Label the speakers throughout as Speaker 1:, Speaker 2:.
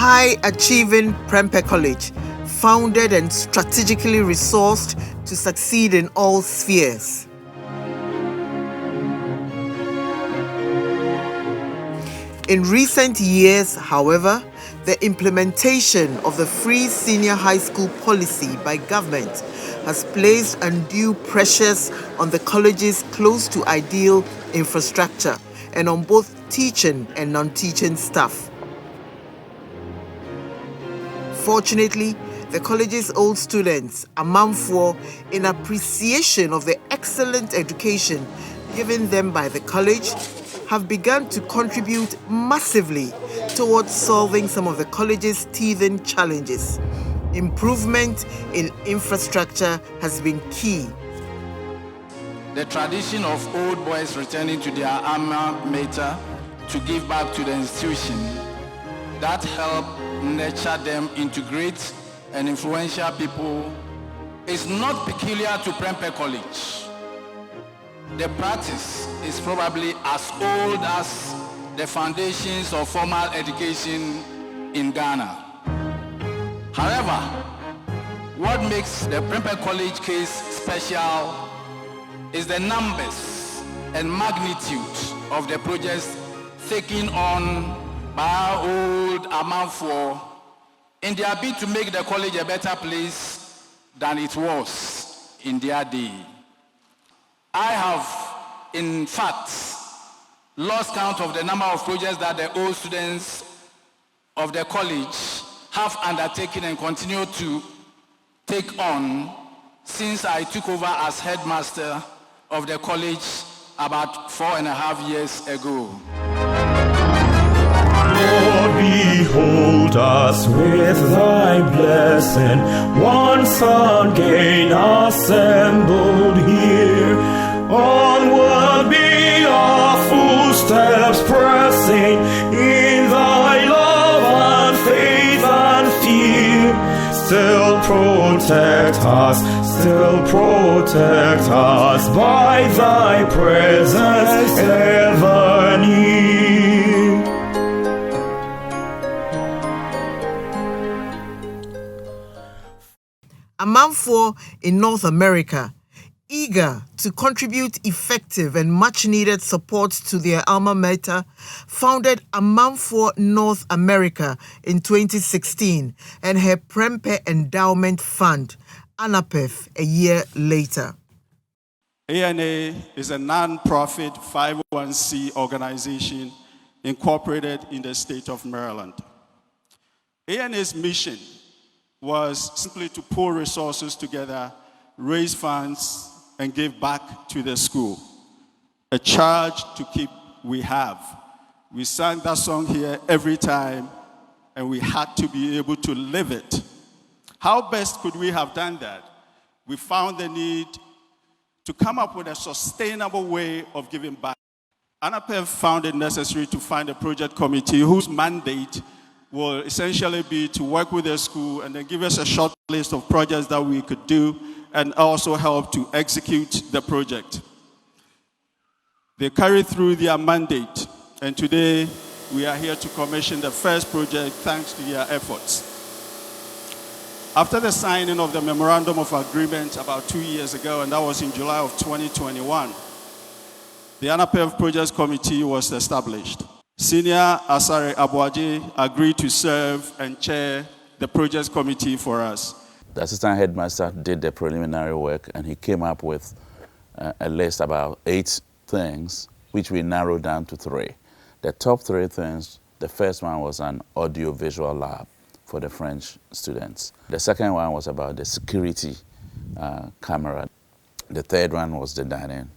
Speaker 1: high-achieving Prempeh College, founded and strategically resourced to succeed in all spheres. In recent years, however, the implementation of the free senior high school policy by government has placed undue pressures on the college's close to ideal infrastructure and on both teaching and non-teaching staff. Fortunately, the college's old students, Amanfoo, in appreciation of the excellent education given them by the college, have begun to contribute massively towards solving some of the college's teething challenges. Improvement in infrastructure has been key.
Speaker 2: The tradition of old boys returning to their alma mater to give back to the institution that helped nurture them into great and influential people is not peculiar to Prempeh College. The practice is probably as old as the foundations of formal education in Ghana. However, what makes the Prempeh College case special is the numbers and magnitude of the projects taken on by our old Amanfoo in their bid to make the college a better place than it was in their day. I have, in fact, lost count of the number of projects that the old students of the college have undertaken and continue to take on since I took over as headmaster of the college about 4.5 years ago.
Speaker 3: Lord, behold us with thy blessing, once again assembled here. Onward be our footsteps pressing in thy love and faith and fear. Still protect us by thy presence ever near.
Speaker 1: Amanfoo in North America, eager to contribute effective and much-needed support to their alma mater, founded Amanfoo North America in 2016 and her Prempeh Endowment Fund, ANAPEF, a year later.
Speaker 4: ANA is a non-profit 501c organization incorporated in the state of Maryland. ANA's mission was simply to pull resources together, raise funds, and give back to the school. A charge to keep we have. We sang that song here every time, and we had to be able to live it. How best could we have done that? We found the need to come up with a sustainable way of giving back. ANAPEF found it necessary to find a project committee whose mandate will essentially be to work with the school and then give us a short list of projects that we could do and also help to execute the project. They carried through their mandate, and today we are here to commission the first project thanks to their efforts. After the signing of the Memorandum of Agreement about 2 years ago, and that was in July of 2021, the ANAPEF Projects Committee was established. Senior Asare Abuaje agreed to serve and chair the Projects Committee for us.
Speaker 5: The assistant headmaster did the preliminary work, and he came up with a list about 8 things, which we narrowed down to 3. The top 3 things, the first one was an audio-visual lab for the French students. The second one was about the security camera. The third one was the dining,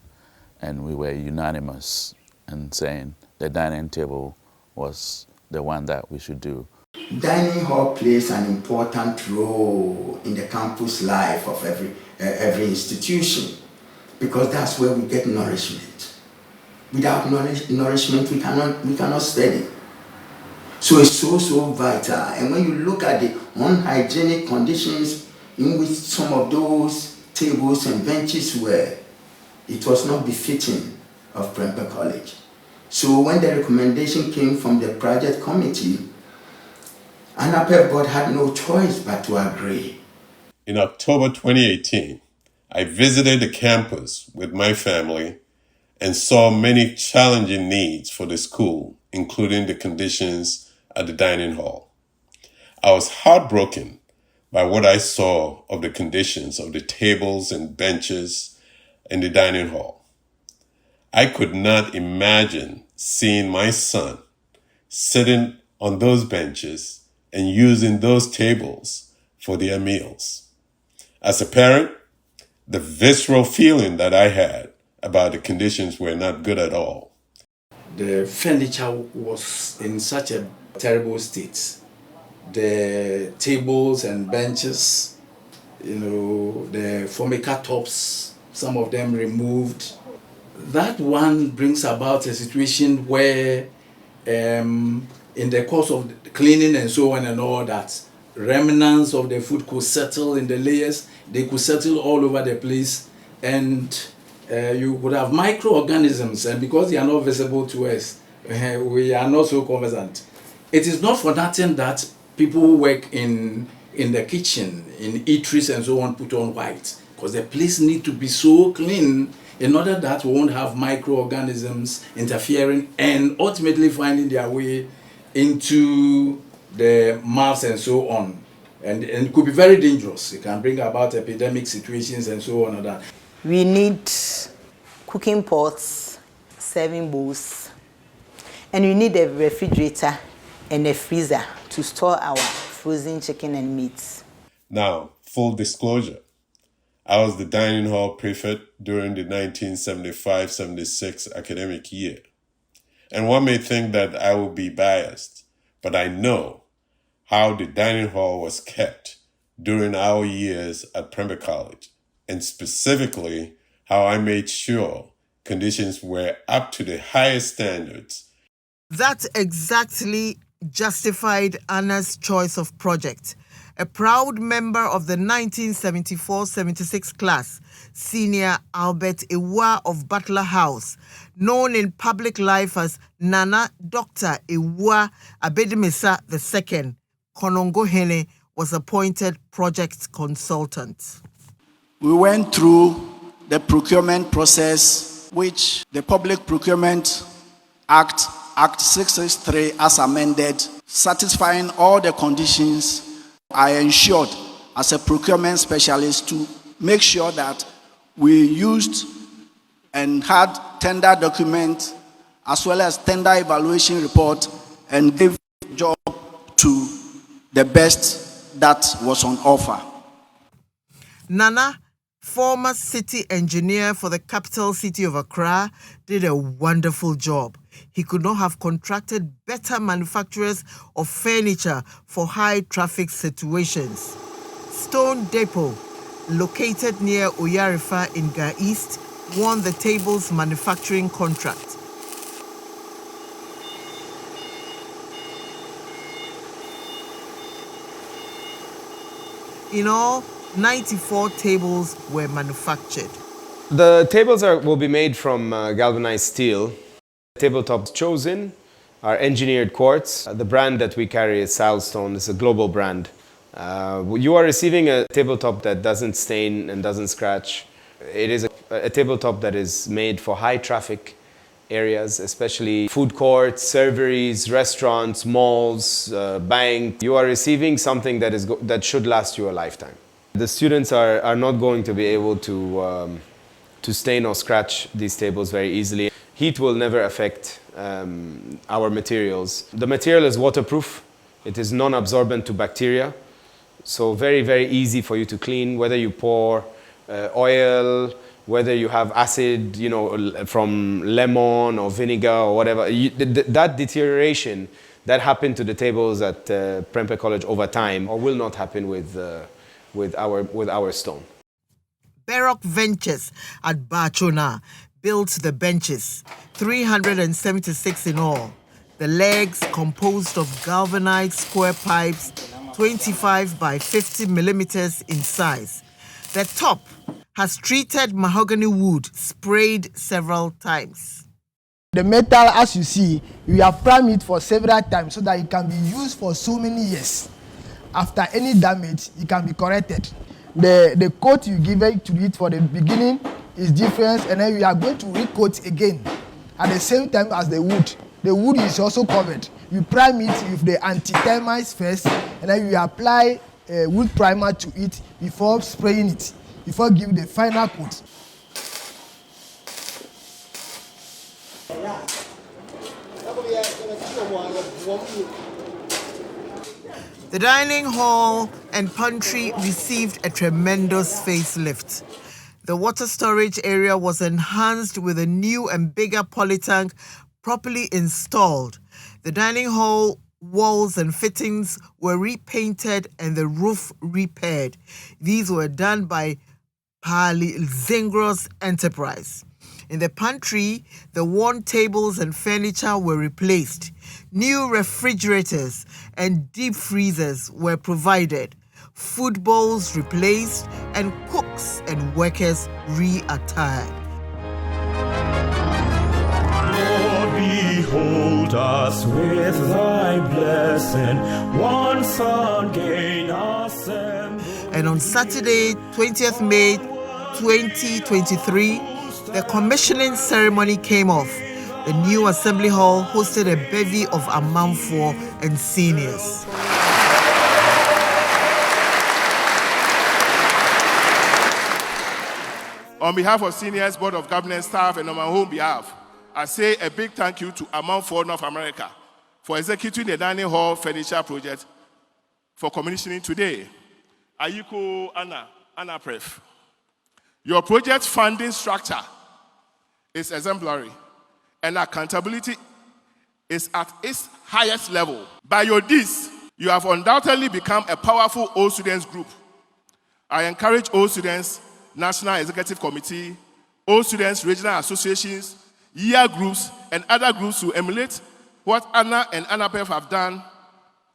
Speaker 5: and we were unanimous in saying the dining table was the one that we should do.
Speaker 6: Dining hall plays an important role in the campus life of every institution, because that's where we get nourishment. Without nourishment, we cannot study. So it's so vital. And when you look at the unhygienic conditions in which some of those tables and benches were, it was not befitting of Prempeh College. So when the recommendation came from the project committee, And APEP board had no choice but to agree.
Speaker 7: In October 2018, I visited the campus with my family and saw many challenging needs for the school, including the conditions at the dining hall. I was heartbroken by what I saw of the conditions of the tables and benches in the dining hall. I could not imagine seeing my son sitting on those benches and using those tables for their meals. As a parent, the visceral feeling that I had about the conditions were not good at all.
Speaker 8: The furniture was in such a terrible state. The tables and benches, the formica tops, some of them removed. That one brings about a situation where in the course of cleaning and so on and all that, remnants of the food could settle in the layers, they could settle all over the place, and you could have microorganisms, and because they are not visible to us, we are not so conversant. It is not for nothing that people who work in the kitchen, in eateries and so on, put on white, because the place needs to be so clean in order that we won't have microorganisms interfering and ultimately finding their way into the mouths and so on. And it could be very dangerous. It can bring about epidemic situations and so on and that.
Speaker 9: We need cooking pots, serving bowls, and we need a refrigerator and a freezer to store our frozen chicken and meats.
Speaker 7: Now, full disclosure, I was the dining hall prefect during the 1975-76 academic year. And one may think that I will be biased, but I know how the dining hall was kept during our years at Prempeh College, and specifically how I made sure conditions were up to the highest standards.
Speaker 1: That exactly justified Anna's choice of project. A proud member of the 1974-76 class, Senior Albert Ewa of Butler House, known in public life as Nana Dr. Ewa Abedimisa II, Konongo Hene, was appointed project consultant.
Speaker 8: We went through the procurement process, which the Public Procurement Act 663 as amended, satisfying all the conditions. I ensured as a procurement specialist to make sure that we used and had tender document as well as tender evaluation report and gave job to the best that was on offer.
Speaker 1: Nana, former city engineer for the capital city of Accra, did a wonderful job. He could not have contracted better manufacturers of furniture for high traffic situations. Stone Depot, located near Oyarifa in Ga East, won the tables manufacturing contract. In all, 94 tables were manufactured.
Speaker 10: The tables will be made from galvanized steel. Tabletops chosen are engineered quartz. The brand that we carry is Silestone. It's a global brand. You are receiving a tabletop that doesn't stain and doesn't scratch. It is a tabletop that is made for high traffic areas, especially food courts, serveries, restaurants, malls, banks. You are receiving something that should last you a lifetime. The students are not going to be able to stain or scratch these tables very easily. Heat will never affect our materials. The material is waterproof. It is non-absorbent to bacteria. So very, very easy for you to clean, whether you pour oil, whether you have acid, from lemon or vinegar or whatever. That deterioration that happened to the tables at Prempeh College over time or will not happen with our stone.
Speaker 1: Baroque Ventures at Bachona built the benches, 376 in all. The legs composed of galvanized square pipes, 25 by 50 millimeters in size. The top has treated mahogany wood sprayed several times.
Speaker 11: The metal, as you see, we have primed it for several times so that it can be used for so many years. After any damage, it can be corrected. The coat you give it to it for the beginning is different, and then we are going to recoat again at the same time as the wood. The wood is also covered. We prime it with the anti-termites first, and then we apply wood primer to it before spraying it, before giving the final coat.
Speaker 1: The dining hall and pantry received a tremendous facelift. The water storage area was enhanced with a new and bigger polytank properly installed. The dining hall walls and fittings were repainted and the roof repaired. These were done by Polytank Enterprise. In the pantry, the worn tables and furniture were replaced. New refrigerators and deep freezers were provided. Food bowls replaced, and cooks and workers reattired.
Speaker 3: Lord, behold us with thy blessing, once again assembled.
Speaker 1: And on Saturday, 20th May 2023, the commissioning ceremony came off. The new assembly hall hosted a bevy of Amanfoo and seniors.
Speaker 12: On behalf of seniors, Board of Governance staff, and on my own behalf, I say a big thank you to Amanfoo North America for executing the dining hall furniture project for commissioning today. Ayiko Anna Prempeh. Your project funding structure is exemplary, and accountability is at its highest level. By your deeds, you have undoubtedly become a powerful old students group. I encourage old students, National Executive Committee, old students, regional associations, year groups, and other groups to emulate what Anna and Prempeh have done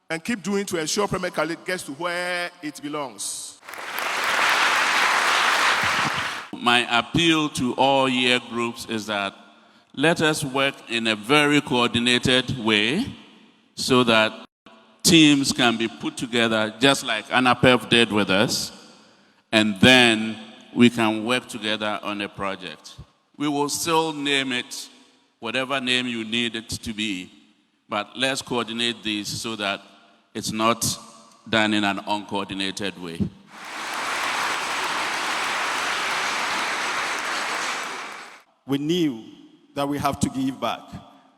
Speaker 12: and keep doing to ensure Prempeh gets to where it belongs.
Speaker 5: My appeal to all year groups is that let us work in a very coordinated way so that teams can be put together just like Prempeh did with us, and then we can work together on a project. We will still name it whatever name you need it to be, but let's coordinate this so that it's not done in an uncoordinated way.
Speaker 4: We knew that we have to give back.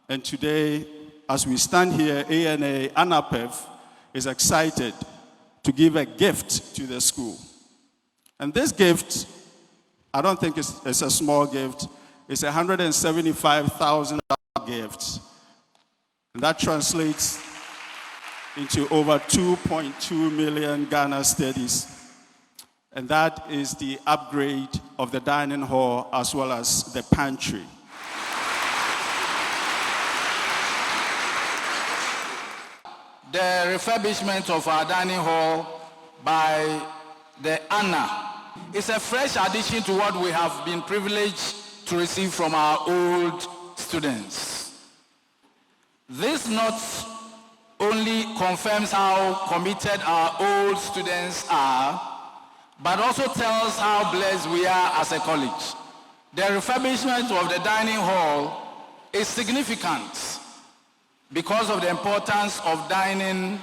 Speaker 4: And today, as we stand here, ANA Prempeh is excited to give a gift to the school. And this gift, I don't think it's a small gift. It's a $175,000 gift. And that translates into over 2.2 million Ghana cedis. And that is the upgrade of the dining hall as well as the pantry.
Speaker 2: The refurbishment of our dining hall by the Anna is a fresh addition to what we have been privileged to receive from our old students. This not only confirms how committed our old students are, but also tells how blessed we are as a college. The refurbishment of the dining hall is significant because of the importance of dining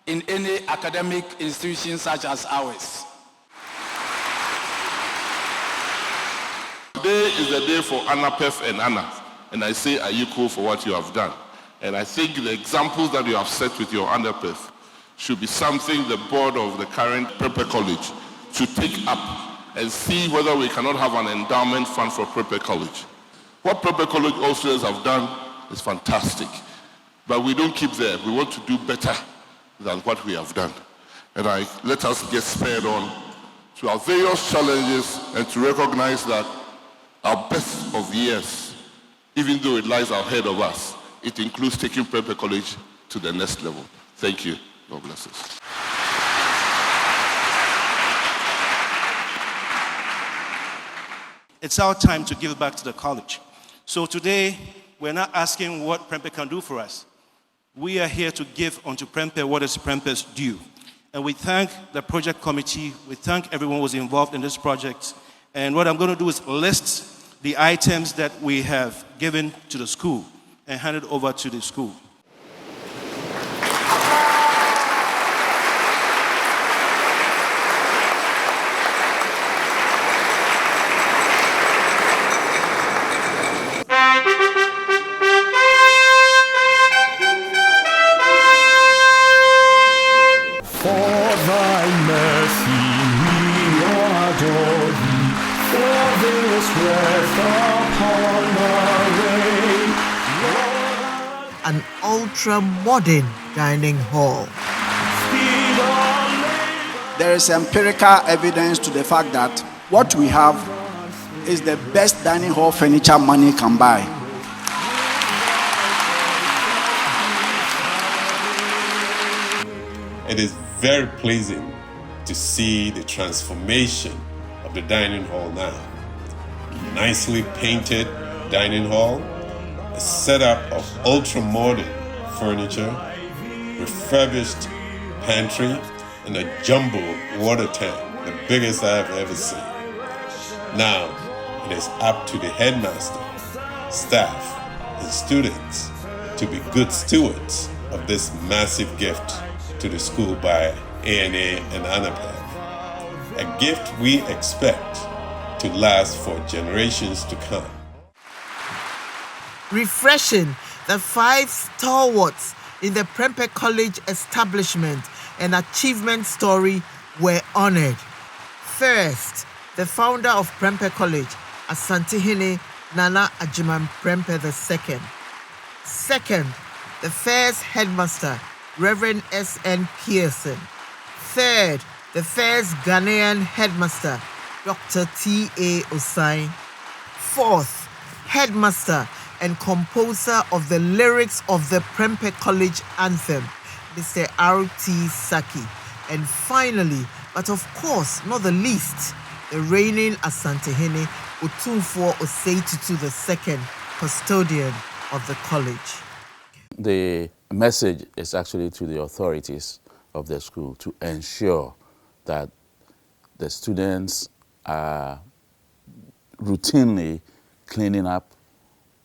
Speaker 2: in any academic institution such as ours.
Speaker 13: Today is the day for Prempeh and Anna, and I say Ayiko for what you have done. And I think the examples that you have set with your Prempeh should be something the board of the current Prempeh College should take up and see whether we cannot have an endowment fund for Prempeh College. What Prempeh College all students have done is fantastic, but we don't keep there. We want to do better than what we have done. And let us get spurred on to our various challenges and to recognize that our best of years, even though it lies ahead of us, it includes taking Prempeh College to the next level. Thank you. God bless us.
Speaker 14: It's our time to give back to the college. So today, We're not asking what Prempeh can do for us. We are here to give unto Prempeh what is Prempeh's due. And we thank the project committee, we thank everyone who was involved in this project. And what I'm going to do is list the items that we have given to the school and hand it over to the school.
Speaker 1: An ultra-modern dining hall.
Speaker 15: There is empirical evidence to the fact that what we have is the best dining hall furniture money can buy.
Speaker 7: It is very pleasing to see the transformation of the dining hall now. Nicely painted dining hall, a setup of ultra-modern furniture, refurbished pantry, and a jumbo water tank, the biggest I have ever seen. Now, it is up to the headmaster, staff, and students to be good stewards of this massive gift to the school by ANA and ANAPEV, a gift we expect to last for generations to come.
Speaker 1: Refreshing, the 5 stalwarts in the Prempeh College establishment and achievement story were honored. First, the founder of Prempeh College, Asantehene Nana Ajiman Prempeh II. Second, the first headmaster, Reverend S.N. Pearson. Third, the first Ghanaian headmaster, Dr. T.A. Osai. Fourth, headmaster and composer of the lyrics of the Prempeh College anthem, Mr. R.T. Saki. And finally, but of course not the least, the reigning Asantehene Otumfuo Osei Tutu II, custodian of the college.
Speaker 5: The message is actually to the authorities of the school to ensure that the students are routinely cleaning up,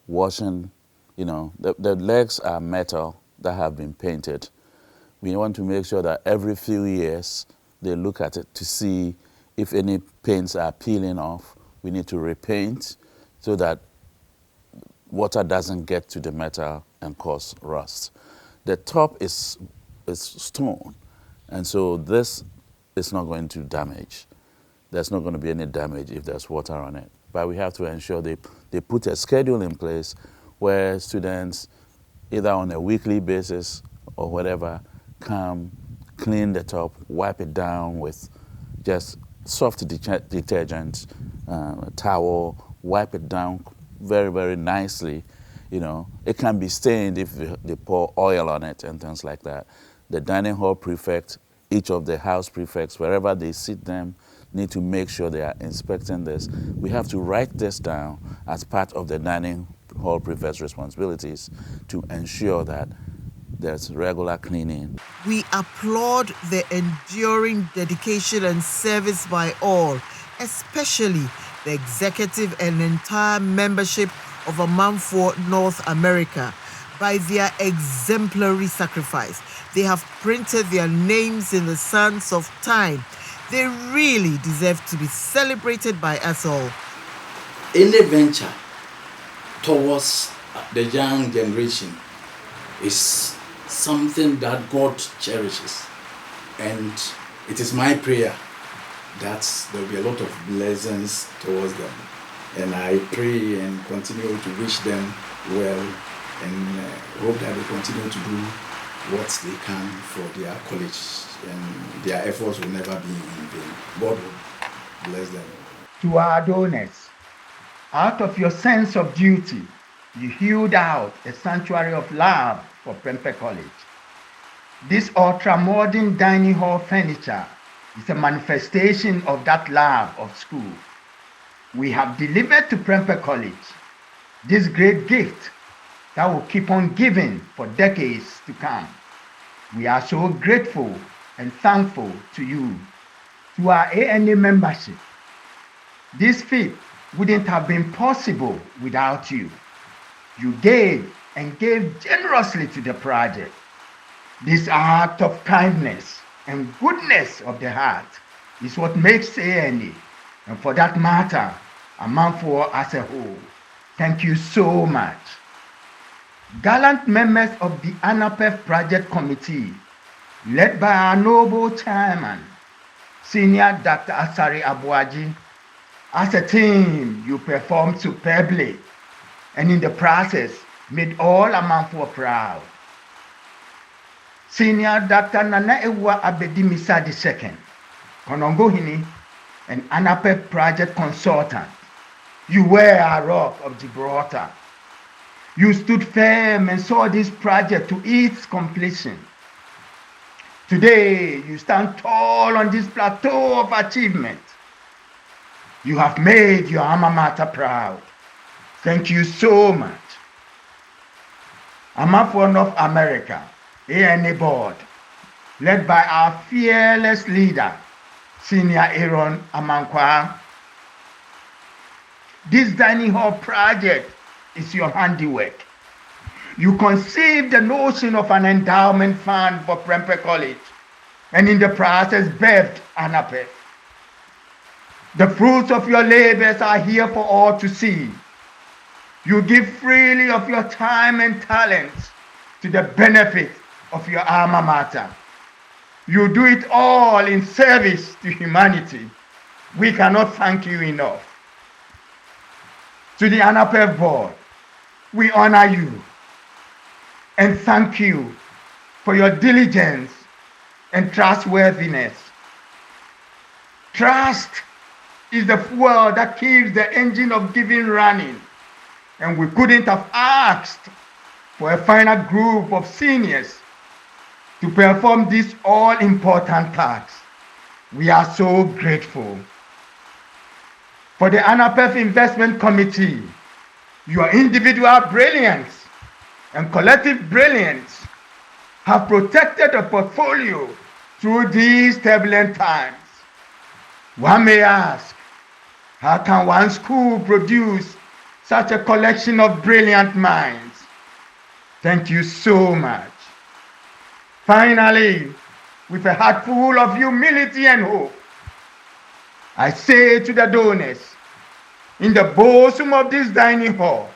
Speaker 5: washing. The legs are metal that have been painted. We want to make sure that every few years they look at it to see if any paints are peeling off. We need to repaint so that water doesn't get to the metal and cause rust. The top is stone, and so this is not going to damage. There's not going to be any damage if there's water on it. But we have to ensure they put a schedule in place where students, either on a weekly basis or whatever, come, clean the top, wipe it down with just soft detergent, towel, wipe it down very, very nicely. It can be stained if they pour oil on it and things like that. The dining hall prefect, each of the house prefects, wherever they sit them, need to make sure they are inspecting this. We have to write this down as part of the dining hall prefect's responsibilities to ensure that there's regular cleaning.
Speaker 1: We applaud the enduring dedication and service by all, especially the executive and entire membership of Amanfoo North America. By their exemplary sacrifice, they have printed their names in the sands of time. They really deserve to be celebrated by us all.
Speaker 8: Any venture towards the young generation is something that God cherishes. And it is my prayer that there will be a lot of blessings towards them. And I pray and continue to wish them well and hope that they continue to do what they can for their college, and their efforts will never be in vain. God will bless them.
Speaker 16: To our donors, out of your sense of duty, you hewed out a sanctuary of love for Prempeh College. This ultra-modern dining hall furniture is a manifestation of that love of school. We have delivered to Prempeh College this great gift that will keep on giving for decades to come. We are so grateful and thankful to you, to our ANA membership. This feat wouldn't have been possible without you. You gave and gave generously to the project. This act of kindness and goodness of the heart is what makes ANA, and for that matter, Amanfoo as a whole. Thank you so much. Gallant members of the ANAPEF Project Committee, led by our noble chairman, Senior Dr. Asari Abuaji, as a team, you performed superbly, and in the process, made all Amanfoo proud. Senior Dr. Nana Ewa Abedimisa II, Konongohini, an ANAPEF project consultant, you were a rock of Gibraltar. You stood firm and saw this project to its completion. Today, you stand tall on this plateau of achievement. You have made your alma mater proud. Thank you so much. Amanfoo North America, ANA Board, led by our fearless leader, Senior Aaron Amankwa. This dining hall project is your handiwork. You conceived the notion of an endowment fund for Prempeh College, and in the process birthed ANAPEF. The fruits of your labors are here for all to see. You give freely of your time and talents to the benefit of your alma mater. You do it all in service to humanity. We cannot thank you enough. To the ANAPEF board, we honor you and thank you for your diligence and trustworthiness. Trust is the fuel that keeps the engine of giving running, and we couldn't have asked for a final group of seniors to perform this all-important task. We are so grateful. For the ANAPEF Investment Committee, your individual brilliance and collective brilliance have protected the portfolio through these turbulent times. One may ask, how can one school produce such a collection of brilliant minds? Thank you so much. Finally, with a heart full of humility and hope, I say to the donors, in the bosom of this dining hall,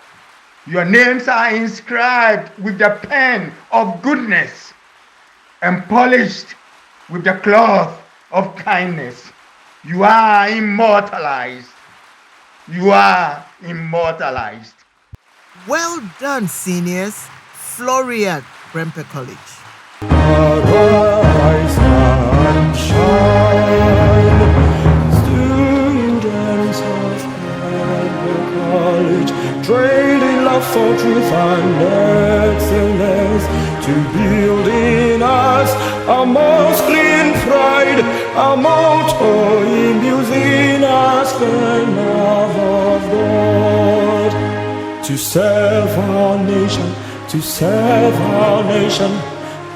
Speaker 16: your names are inscribed with the pen of goodness and polished with the cloth of kindness. You are immortalized. You are immortalized.
Speaker 1: Well done, seniors. Florian, Prempeh College.
Speaker 3: Arise and shine, students of Prempeh College, trained in love for truth and excellence, to build in us a most clean pride, a motto imbues in us the love of God, to serve our nation, to serve our nation,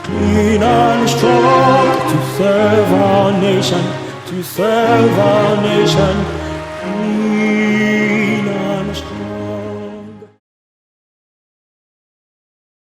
Speaker 3: clean and strong, to serve our nation, to serve our nation.